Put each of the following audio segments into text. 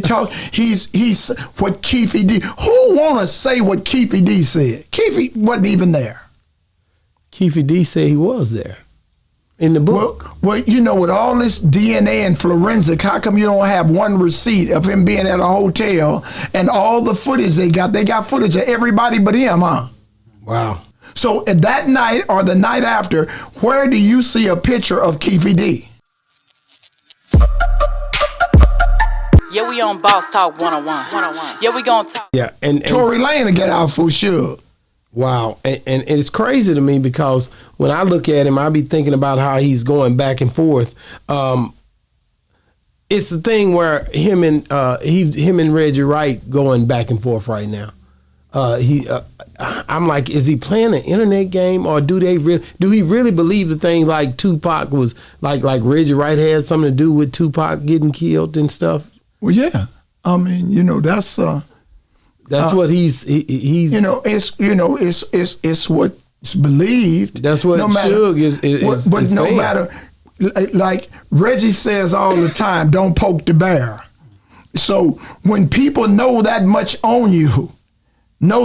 talk. He's what Keefe did. Who want to say what Keefe D said? Keefe wasn't even there. Keefe D said he was there in the book. Well, you know, with all this DNA and forensic, how come you don't have one receipt of him being at a hotel and all the footage they got? They got footage of everybody but him, huh? Wow. So at that night or the night after, where do you see a picture of Keefe D? Yeah, we on Boss Talk 101. Yeah, we gonna talk. Yeah, and Tory Lane to get out for sure. Wow, and it's crazy to me because when I look at him, I be thinking about how he's going back and forth. It's the thing where him and Reggie Wright going back and forth right now. I'm like, is he playing an internet game, or do he really believe the thing like Tupac was like Reggie Wright had something to do with Tupac getting killed and stuff? Well, yeah. I mean, you know, that's what he's you know, it's what's believed. That's what Suge is but no saying. matter, like Reggie says all the time, don't poke the bear. So when people know that much on you, know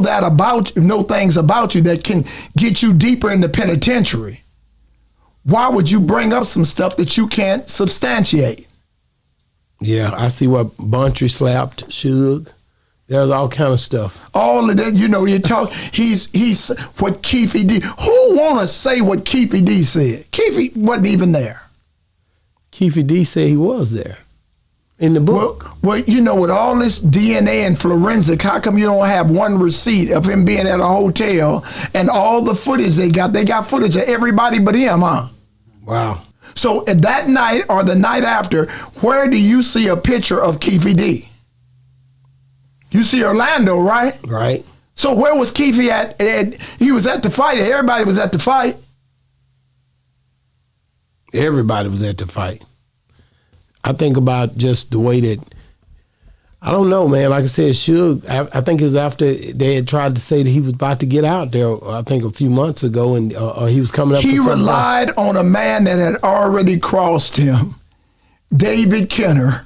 things about you that can get you deeper in the penitentiary, why would you bring up some stuff that you can't substantiate? Yeah, I see what Buntry slapped Suge. There's all kind of stuff. All of that, you know, you talk. He's what Keefe did. Who want to say what Keefe D said? Keefe wasn't even there. Keefe D said he was there in the book. Well, you know, with all this DNA and forensic, how come you don't have one receipt of him being at a hotel and all the footage they got? They got footage of everybody but him, huh? Wow. So at that night or the night after, where do you see a picture of Keefe D? You see Orlando, right? Right. So where was Keefe at? He was at the fight. Everybody was at the fight. Everybody was at the fight. I think about just the way that, I don't know, man. Like I said, Suge, I think it was after they had tried to say that he was about to get out there, I think a few months ago, and he was coming up. He relied on a man that had already crossed him, David Kenner.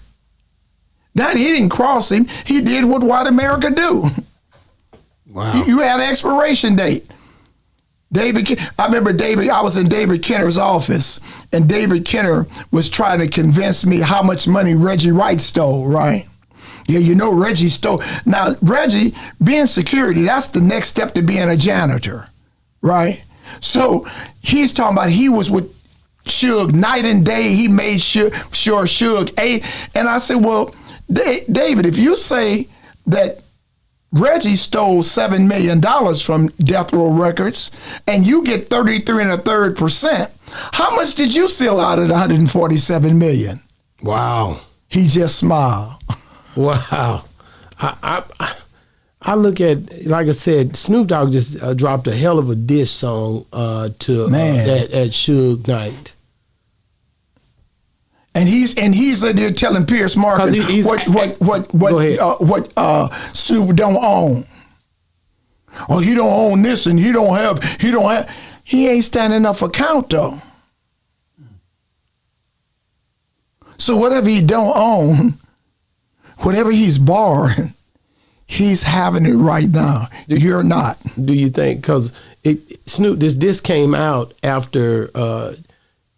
That he didn't cross him. He did what white America do. Wow. You had an expiration date. I remember I was in David Kenner's office, and David Kenner was trying to convince me how much money Reggie Wright stole, right? Yeah, you know Reggie stole. Now, Reggie, being security, that's the next step to being a janitor, right? So he's talking about he was with Suge night and day. He made sure Suge ate. And I said, well, David, if you say that Reggie stole $7 million from Death Row Records and you get 33 1/3%, how much did you steal out of the $147 million? Wow. He just smiled. Wow. I look at, like I said, Snoop Dogg just dropped a hell of a diss song to at Suge Knight. And he's there telling Pierce Morgan what Snoop don't own. Oh, he don't own this, and he ain't standing up for count though. So whatever he don't own, whatever he's borrowing, he's having it right now. You're not. Do you think? Because Snoop, this came out after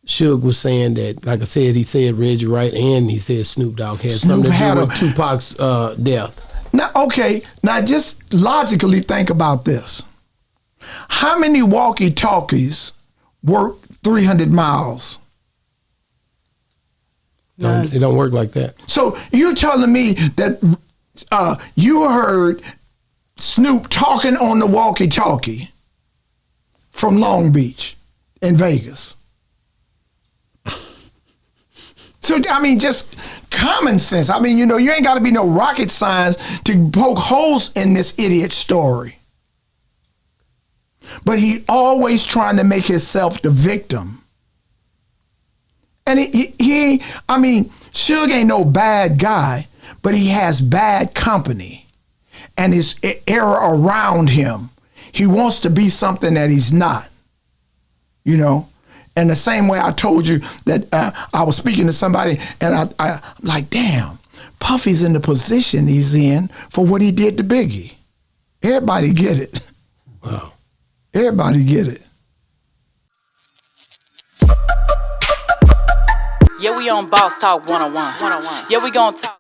Suge was saying that, like I said, he said Reggie Wright and he said Snoop Dogg had something to do with Tupac's death. Now just logically think about this. How many walkie-talkies work 300 miles? It don't work like that. So you're telling me that you heard Snoop talking on the walkie-talkie from Long Beach in Vegas? So, I mean, just common sense. I mean, you know, you ain't got to be no rocket science to poke holes in this idiot story. But he always trying to make himself the victim. And Suge ain't no bad guy, but he has bad company. And his era around him, he wants to be something that he's not, you know? And the same way I told you that I was speaking to somebody and I'm like, damn, Puffy's in the position he's in for what he did to Biggie. Everybody get it. Wow. Everybody get it. Yeah, we on Boss Talk 101. Yeah, we gonna talk.